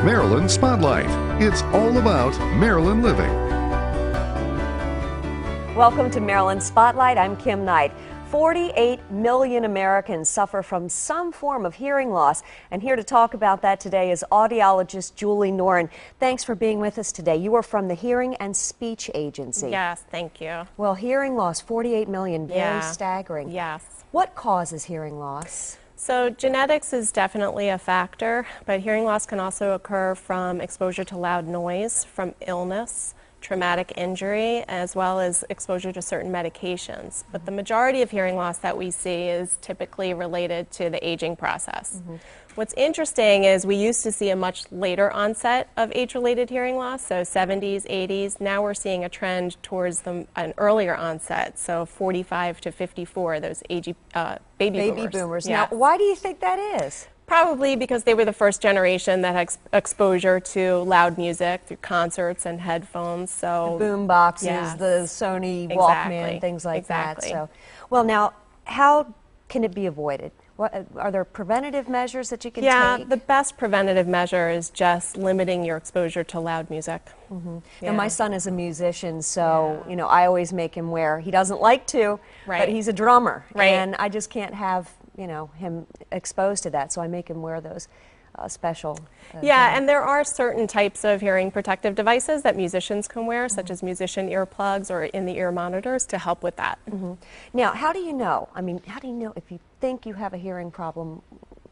Maryland Spotlight. It's all about Maryland living. Welcome to Maryland Spotlight. I'm Kim Knight. 48 million Americans suffer from some form of hearing loss, and here to talk about that today is audiologist Julie Norin. Thanks for being with us today. You are from the Hearing and Speech Agency. Yes, thank you. Well, hearing loss, 48 million, very staggering. Yes. What causes hearing loss? So genetics is definitely a factor, but hearing loss can also occur from exposure to loud noise, from illness, traumatic injury, as well as exposure to certain medications. But the majority of hearing loss that we see is typically related to the aging process. What's interesting is we used to see a much later onset of age-related hearing loss, so 70s, 80s. Now we're seeing a trend towards an earlier onset, so 45 to 54, those baby boomers. Yes. Now, why do you think that is? Probably because they were the first generation that had exposure to loud music through concerts and headphones. So the boom boxes, the Sony Walkman, things like that. So, well, now, how can it be avoided? What, are there preventative measures that you can take? Yeah, the best preventative measure is just limiting your exposure to loud music. And my son is a musician, so you know, I always make him wear. He doesn't like to, but he's a drummer, and I just can't have him exposed to that. So I make him wear those special. And there are certain types of hearing protective devices that musicians can wear, such as musician earplugs or in-the-ear monitors, to help with that. Now, how do you know? I mean, how do you know if you think you have a hearing problem?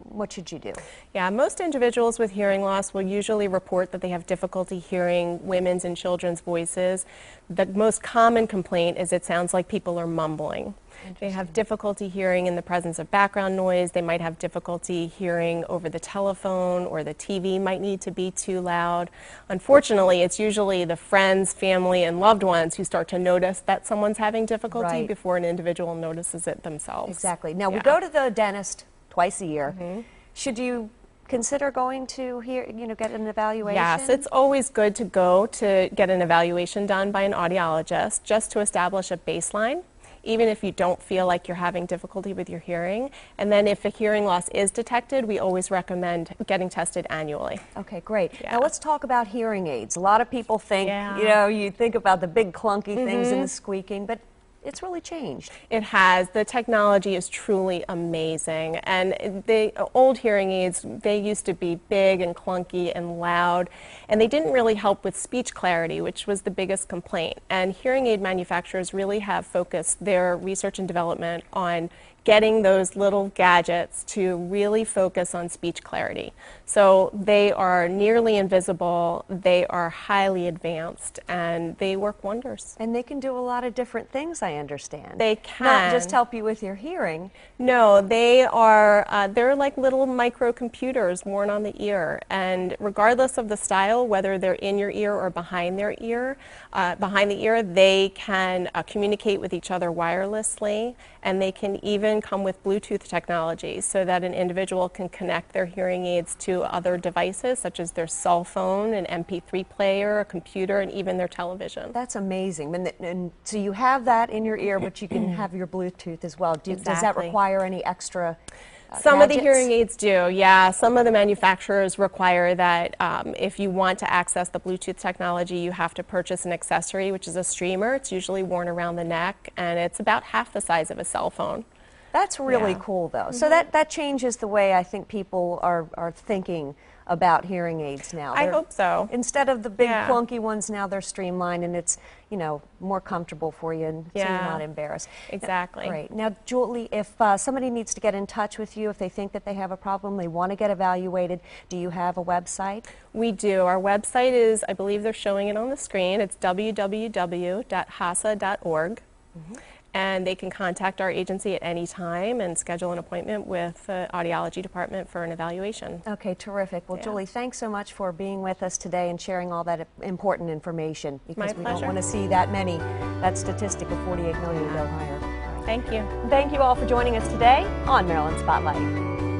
What should you do? Yeah, most individuals with hearing loss will usually report that they have difficulty hearing women's and children's voices. The most common complaint is it sounds like people are mumbling. They have difficulty hearing in the presence of background noise. They might have difficulty hearing over the telephone, or the TV might need to be too loud. Unfortunately, it's usually the friends, family, and loved ones who start to notice that someone's having difficulty before an individual notices it themselves. Exactly. Now, we go to the dentist twice a year. Should you consider going to get an evaluation? Yes, it's always good to go to get an evaluation done by an audiologist, just to establish a baseline, even if you don't feel like you're having difficulty with your hearing. And then if a hearing loss is detected, we always recommend getting tested annually. Okay, great. Now let's talk about hearing aids. A lot of people think, you think about the big clunky things and the squeaking, but it's really changed. It has. The technology is truly amazing. And the old hearing aids, they used to be big and clunky and loud, and they didn't really help with speech clarity, which was the biggest complaint. And hearing aid manufacturers really have focused their research and development on getting those little gadgets to really focus on speech clarity. So they are nearly invisible, they are highly advanced, and they work wonders. And they can do a lot of different things, I understand. They can. Not just help you with your hearing. No, they are, they're like little microcomputers worn on the ear, and regardless of the style, whether they're in your ear or behind the ear, they can communicate with each other wirelessly, and they can even come with Bluetooth technology so that an individual can connect their hearing aids to other devices, such as their cell phone, an MP3 player, a computer, and even their television. That's amazing. And so you have that in your ear, but you can have your Bluetooth as well. Does that require any extra Some of the hearing aids do, yeah. Some of the manufacturers require that if you want to access the Bluetooth technology, you have to purchase an accessory, which is a streamer. It's usually worn around the neck, and it's about half the size of a cell phone. That's really cool, though. So that changes the way I think people are thinking about hearing aids now. I hope so. Instead of the big clunky ones, now they're streamlined, and it's more comfortable for you, and so you're not embarrassed. Exactly. Great. Now, Julie, if somebody needs to get in touch with you, if they think that they have a problem, they want to get evaluated, do you have a website? We do. Our website is, I believe they're showing it on the screen, it's www.hasa.org. And they can contact our agency at any time and schedule an appointment with the audiology department for an evaluation. Okay, terrific. Well, Julie, thanks so much for being with us today and sharing all that important information, because we don't want to see that statistic of 48 million go higher. Thank you. Thank you all for joining us today on Maryland Spotlight.